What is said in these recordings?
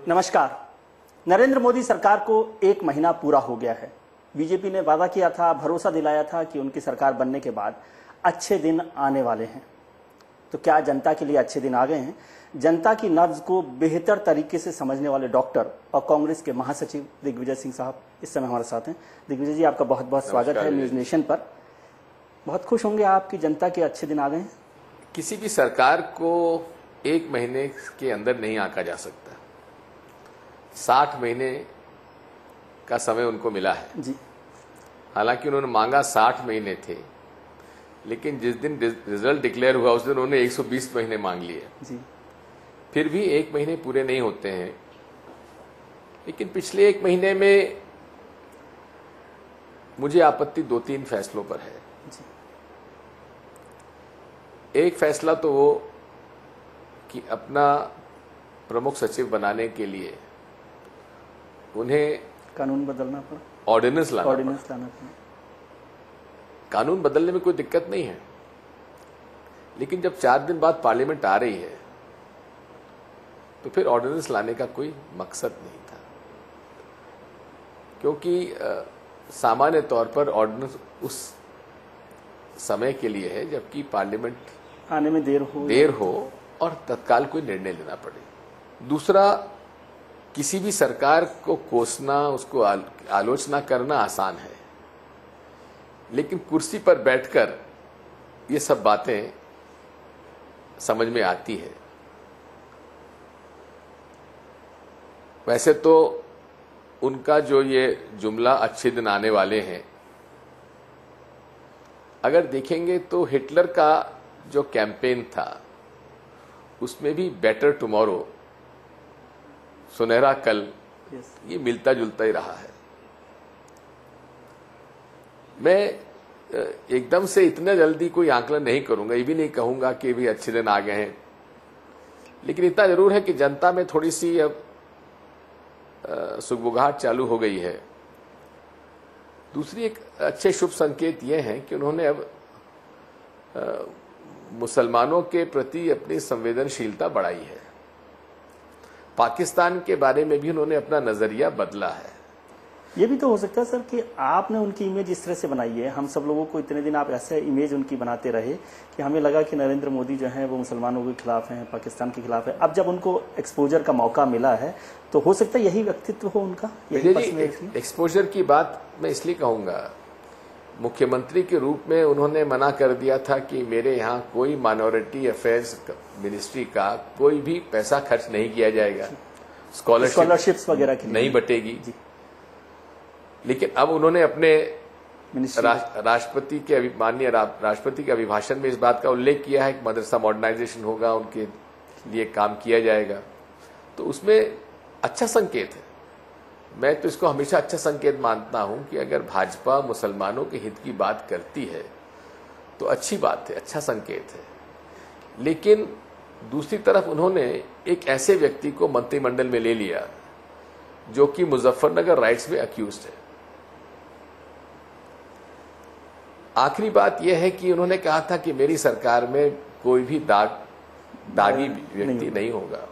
नमस्कार। नरेंद्र मोदी सरकार को 1 महीना पूरा हो गया है। बीजेपी ने वादा किया था, भरोसा दिलाया था कि उनकी सरकार बनने के बाद अच्छे दिन आने वाले हैं। तो क्या जनता के लिए अच्छे दिन आ गए हैं? जनता की नब्ज को बेहतर तरीके से समझने वाले डॉक्टर और कांग्रेस के महासचिव दिग्विजय सिंह साहब इस समय हमारे साथ हैं। दिग्विजय जी, आपका बहुत बहुत स्वागत है न्यूज नेशन पर। बहुत खुश होंगे आप कि जनता के अच्छे दिन आ गए हैं। किसी भी सरकार को 1 महीने के अंदर नहीं आंका जा सकता। 60 महीने का समय उनको मिला है जी। हालांकि उन्होंने मांगा 60 महीने थे, लेकिन जिस दिन रिजल्ट डिक्लेयर हुआ उस दिन उन्होंने 120 महीने मांग लिए जी। फिर भी 1 महीने पूरे नहीं होते हैं। लेकिन पिछले 1 महीने में मुझे आपत्ति 2-3 फैसलों पर है जी। एक फैसला तो वो कि अपना प्रमुख सचिव बनाने के लिए उन्हें कानून बदलना पड़ा, ऑर्डिनेंस लाना पड़ा। कानून बदलने में कोई दिक्कत नहीं है, लेकिन जब 4 दिन बाद पार्लियामेंट आ रही है तो फिर ऑर्डिनेंस लाने का कोई मकसद नहीं था, क्योंकि सामान्य तौर पर ऑर्डिनेंस उस समय के लिए है जबकि पार्लियामेंट आने में देर हो और तत्काल कोई निर्णय लेना पड़े। दूसरा, किसी भी सरकार को कोसना, उसको आलोचना करना आसान है, लेकिन कुर्सी पर बैठकर ये सब बातें समझ में आती है। वैसे तो उनका जो ये जुमला अच्छे दिन आने वाले हैं, अगर देखेंगे तो हिटलर का जो कैंपेन था उसमें भी बेटर टुमारो, सुनहरा कल, ये मिलता जुलता ही रहा है। मैं एकदम से इतने जल्दी कोई आंकलन नहीं करूंगा, ये भी नहीं कहूंगा कि भी अच्छे दिन आ गए हैं, लेकिन इतना जरूर है कि जनता में थोड़ी सी अब सुगबुगाहट चालू हो गई है। दूसरी एक अच्छे शुभ संकेत ये हैं कि उन्होंने अब मुसलमानों के प्रति अपनी संवेदनशीलता बढ़ाई है। पाकिस्तान के बारे में भी उन्होंने अपना नजरिया बदला है। ये भी तो हो सकता है सर कि आपने उनकी इमेज इस तरह से बनाई है, हम सब लोगों को इतने दिन आप ऐसे इमेज उनकी बनाते रहे कि हमें लगा कि नरेंद्र मोदी जो है वो मुसलमानों के खिलाफ हैं, पाकिस्तान के खिलाफ है। अब जब उनको एक्सपोजर का मौका मिला है तो हो सकता है यही व्यक्तित्व हो उनका, यही एक्सपोजर की बात मैं इसलिए कहूंगा, मुख्यमंत्री के रूप में उन्होंने मना कर दिया था कि मेरे यहाँ कोई माइनॉरिटी अफेयर्स मिनिस्ट्री का कोई भी पैसा खर्च नहीं किया जाएगा, स्कॉलरशिप्स वगैरह की नहीं बटेगी। लेकिन अब उन्होंने अपने राष्ट्रपति के माननीय राष्ट्रपति के अभिभाषण में इस बात का उल्लेख किया है कि मदरसा मॉडर्नाइजेशन होगा, उनके लिए काम किया जाएगा। तो उसमें अच्छा संकेत है। मैं तो इसको हमेशा अच्छा संकेत मानता हूं कि अगर भाजपा मुसलमानों के हित की बात करती है तो अच्छी बात है, अच्छा संकेत है। लेकिन दूसरी तरफ उन्होंने एक ऐसे व्यक्ति को मंत्रिमंडल में ले लिया जो कि मुजफ्फरनगर राइट्स में अक्यूज्ड है। आखिरी बात यह है कि उन्होंने कहा था कि मेरी सरकार में कोई भी दागी व्यक्ति नहीं होगा।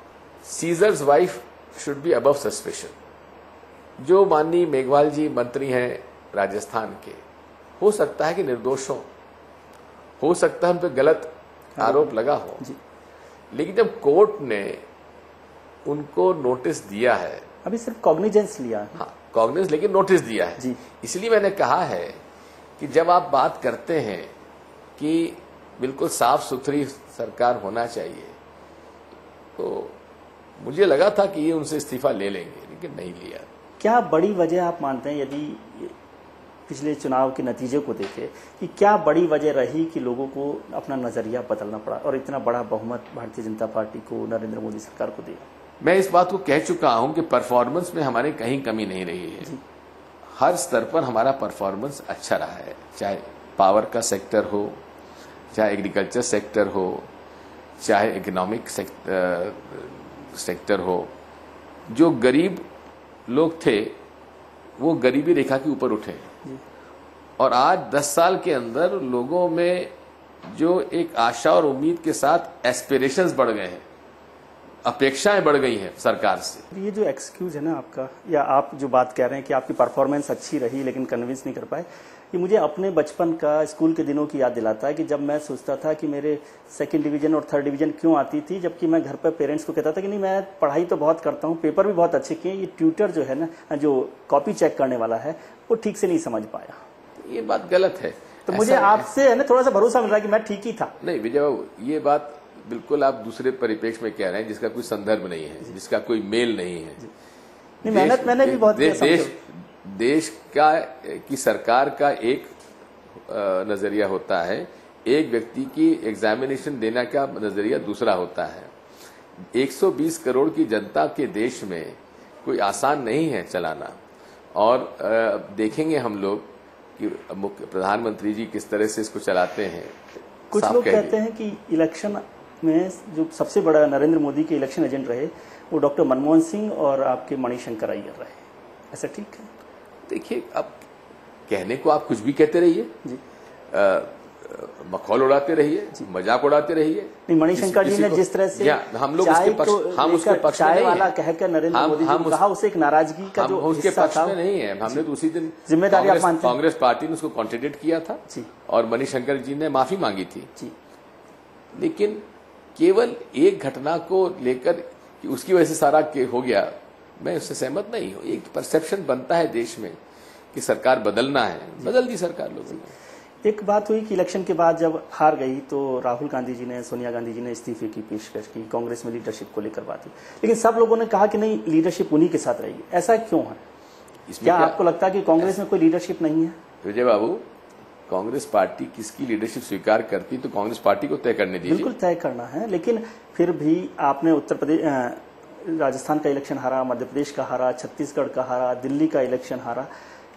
Seizures wife should be above suspicion. जो माननीय मेघवाल जी मंत्री हैं राजस्थान के, हो सकता है कि निर्दोष हो सकता है उन पर गलत आरोप लगा हो, लेकिन जब कोर्ट ने उनको नोटिस दिया है, अभी सिर्फ कॉग्निजेंस लिया है, हाँ कॉग्निजेंस, लेकिन नोटिस दिया है जी। इसलिए मैंने कहा है कि जब आप बात करते हैं कि बिल्कुल साफ सुथरी सरकार होना चाहिए, तो मुझे लगा था कि ये उनसे इस्तीफा ले लेंगे, लेकिन नहीं लिया। क्या बड़ी वजह आप मानते हैं, यदि पिछले चुनाव के नतीजे को देखें, कि क्या बड़ी वजह रही कि लोगों को अपना नजरिया बदलना पड़ा और इतना बड़ा बहुमत भारतीय जनता पार्टी को, नरेंद्र मोदी सरकार को दिया? मैं इस बात को कह चुका हूं कि परफॉर्मेंस में हमारे कहीं कमी नहीं रही है। हर स्तर पर हमारा परफॉर्मेंस अच्छा रहा है, चाहे पावर का सेक्टर हो, चाहे एग्रीकल्चर सेक्टर हो, चाहे इकोनॉमिक सेक्टर हो। जो गरीब लोग थे वो गरीबी रेखा के ऊपर उठे, और आज 10 साल के अंदर लोगों में जो एक आशा और उम्मीद के साथ एस्पिरेशंस बढ़ गए हैं, अपेक्षाएं बढ़ गई हैं सरकार से। ये जो एक्सक्यूज है ना आपका, या आप जो बात कह रहे हैं कि आपकी परफॉर्मेंस अच्छी रही लेकिन कन्विंस नहीं कर पाए, ये मुझे अपने बचपन का स्कूल के दिनों की याद दिलाता है कि जब मैं सोचता था कि मेरे सेकंड डिवीजन और थर्ड डिवीजन क्यों आती थी, जबकि मैं घर पर पेरेंट्स को कहता था कि नहीं मैं पढ़ाई तो बहुत करता हूँ, पेपर भी बहुत अच्छे किए, ये ट्यूटर जो है ना, जो कॉपी चेक करने वाला है, वो ठीक से नहीं समझ पाया। ये बात गलत है। तो मुझे आपसे है ना थोड़ा सा भरोसा मिल रहा है कि मैं ठीक ही था। नहीं विजय बाबू, ये बात बिल्कुल आप दूसरे परिप्रेक्ष्य में कह रहे हैं जिसका कोई संदर्भ नहीं है, जिसका कोई मेल नहीं है। नहीं, मेहनत मैंने भी बहुत देश का की सरकार का एक नजरिया होता है, एक व्यक्ति की एग्जामिनेशन देने का नजरिया दूसरा होता है। 120 करोड़ की जनता के देश में कोई आसान नहीं है चलाना। और देखेंगे हम लोग कि मुख्य प्रधानमंत्री जी किस तरह से इसको चलाते हैं। कुछ लोग कहते हैं कि इलेक्शन में जो सबसे बड़ा नरेंद्र मोदी के इलेक्शन एजेंट रहे वो डॉक्टर मनमोहन सिंह और आपके मणिशंकर अय्यर रहे, ऐसा ठीक है? देखिए, अब कहने को आप कुछ भी कहते रहिए जी, मखौल उड़ाते रहिए, मजाक उड़ाते रहिए। नहीं, मणिशंकर जी ने जिस तरह से हम लोग उसके पक्ष, हम उसके पक्ष में नहीं वाला कहकर नरेंद्र मोदी जी को कहा, उसे एक नाराजगी का जो उसके पक्ष में नहीं है। हमने तो उसी दिन जिम्मेदारी आप मानते हैं, कांग्रेस पार्टी ने उसको कॉन्ट्रडिक्ट किया था और मणिशंकर जी ने माफी मांगी थी जी। लेकिन केवल एक घटना को लेकर कि उसकी वजह से सारा हो गया, मैं उससे सहमत नहीं हूँ। एक परसेप्शन बनता है देश में कि सरकार बदलना है, बदल दी सरकार लोगों ने। एक बात हुई कि इलेक्शन के बाद जब हार गई तो राहुल गांधी जी ने, सोनिया गांधी जी ने इस्तीफे की पेशकश की, कांग्रेस में लीडरशिप को लेकर बात हुई, लेकिन सब लोगों ने कहा कि नहीं लीडरशिप उन्हीं के साथ रहेगी। ऐसा क्यों है? क्या आपको लगता है कि कांग्रेस में कोई लीडरशिप नहीं है? विजय बाबू, कांग्रेस पार्टी किसकी लीडरशिप स्वीकार करती तो कांग्रेस पार्टी को तय करने दीजिए। बिल्कुल तय करना है, लेकिन फिर भी आपने उत्तर प्रदेश, राजस्थान का इलेक्शन हारा, मध्य प्रदेश का हारा, छत्तीसगढ़ का हारा, दिल्ली का इलेक्शन हारा,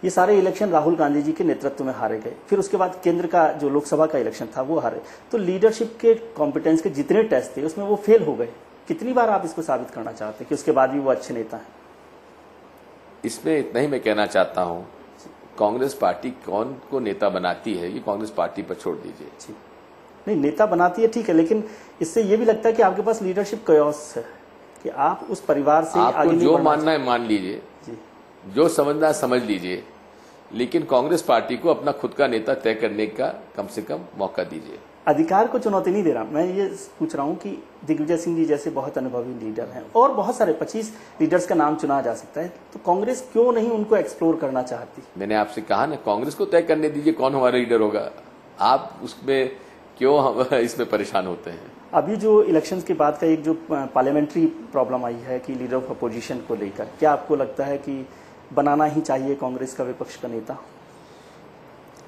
ये सारे इलेक्शन राहुल गांधी जी के नेतृत्व में हारे गए। फिर उसके बाद केंद्र का जो लोकसभा का इलेक्शन था वो हारे। तो लीडरशिप के कॉम्पिटेंस के जितने टेस्ट थे उसमें वो फेल हो गए। कितनी बार आप इसको साबित करना चाहते हैं कि उसके बाद भी वो अच्छे नेता हैं? इसमें इतना ही मैं कहना चाहता हूं, कांग्रेस पार्टी कौन को नेता बनाती है ये कांग्रेस पार्टी पर छोड़ दीजिए। नहीं, नेता बनाती है ठीक है, लेकिन इससे ये भी लगता है कि आपके पास लीडरशिप कयास है कि आप उस परिवार से आपको जो मानना है मान लीजिए, जो समझना है समझ लीजिए, लेकिन कांग्रेस पार्टी को अपना खुद का नेता तय करने का कम से कम मौका दीजिए। अधिकार को चुनौती नहीं दे रहा, मैं ये पूछ रहा हूं कि दिग्विजय सिंह जी जैसे बहुत अनुभवी लीडर हैं और बहुत सारे 25 लीडर्स का नाम चुना जा सकता है, तो कांग्रेस क्यों नहीं उनको एक्सप्लोर करना चाहती? मैंने आपसे कहा ना, कांग्रेस को तय करने दीजिए कौन हमारा लीडर होगा। आप उसमें क्यों हम इसमें परेशान होते हैं? अभी जो इलेक्शंस के बाद का एक जो पार्लियामेंट्री प्रॉब्लम आई है कि लीडर ऑफ अपोजिशन को लेकर, क्या आपको लगता है कि बनाना ही चाहिए कांग्रेस का विपक्ष का नेता?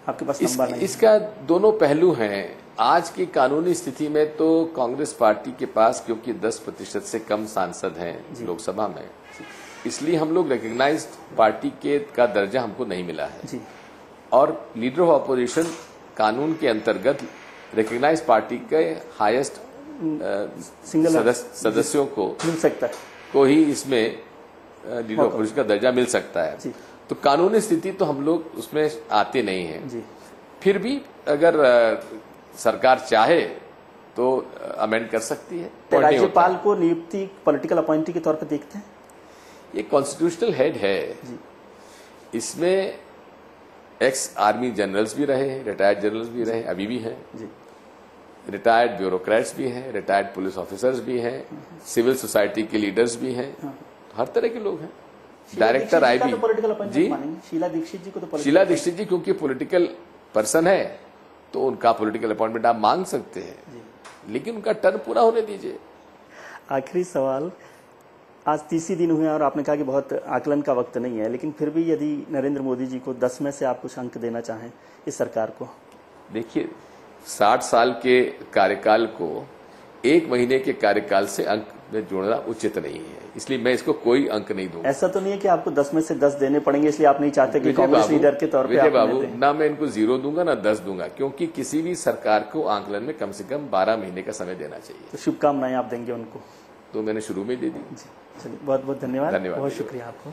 आपके पास नंबर नहीं? इसका दोनों पहलू हैं। आज की कानूनी स्थिति में तो कांग्रेस पार्टी के पास क्योंकि 10% से कम सांसद हैं लोकसभा में, इसलिए हम लोग रिकग्नाइज्ड पार्टी के का दर्जा हमको नहीं मिला है जी। और लीडर ऑफ अपोजिशन कानून के अंतर्गत रिकग्नाइज्ड पार्टी के हाईएस्ट सदस्यों को मिल सकता है, को ही इसमें लीडर ऑफ अपोजिशन का दर्जा मिल सकता है। तो कानूनी स्थिति तो हम लोग उसमें आते नहीं हैं। फिर भी अगर सरकार चाहे तो अमेंड कर सकती है। राज्यपाल को नियुक्ति पॉलिटिकल अपॉइंटी के तौर पर देखते हैं? ये कॉन्स्टिट्यूशनल हेड है, इसमें एक्स आर्मी जनरल्स भी रहे हैं, रिटायर्ड जनरल्स भी रहे, अभी भी हैं, रिटायर्ड ब्यूरोक्रेट्स भी हैं, रिटायर्ड पुलिस ऑफिसर्स भी हैं, सिविल सोसाइटी के लीडर्स भी हैं, हर तरह के लोग हैं। डायरेक्टर आईबी जी, शीला दीक्षित जी को तो, शीला दीक्षित जी क्योंकि पॉलिटिकल पर्सन है तो उनका पॉलिटिकल अपॉइंटमेंट आप मांग सकते हैं, लेकिन उनका टर्म पूरा होने दीजिए। आखिरी सवाल, आज 30 दिन हुए और आपने कहा कि बहुत आकलन का वक्त नहीं है, लेकिन फिर भी यदि नरेंद्र मोदी जी को 10 में से आप कुछ अंक देना चाहें इस सरकार को? देखिए, 60 साल के कार्यकाल को 1 महीने के कार्यकाल से अंक में जोड़ना उचित नहीं है, इसलिए मैं इसको कोई अंक नहीं दूंगा। ऐसा तो नहीं है कि आपको 10 में से 10 देने पड़ेंगे, इसलिए आप नहीं चाहते कि कांग्रेस लीडर के तौर पे आप बाबू ना मैं इनको 0 दूंगा ना 10 दूंगा, क्योंकि किसी भी सरकार को आंकलन में कम से कम 12 महीने का समय देना चाहिए। तो शुभकामनाएं आप देंगे उनको? तो मैंने शुरू में दे दी। चलिए, बहुत बहुत धन्यवाद। बहुत शुक्रिया आपको।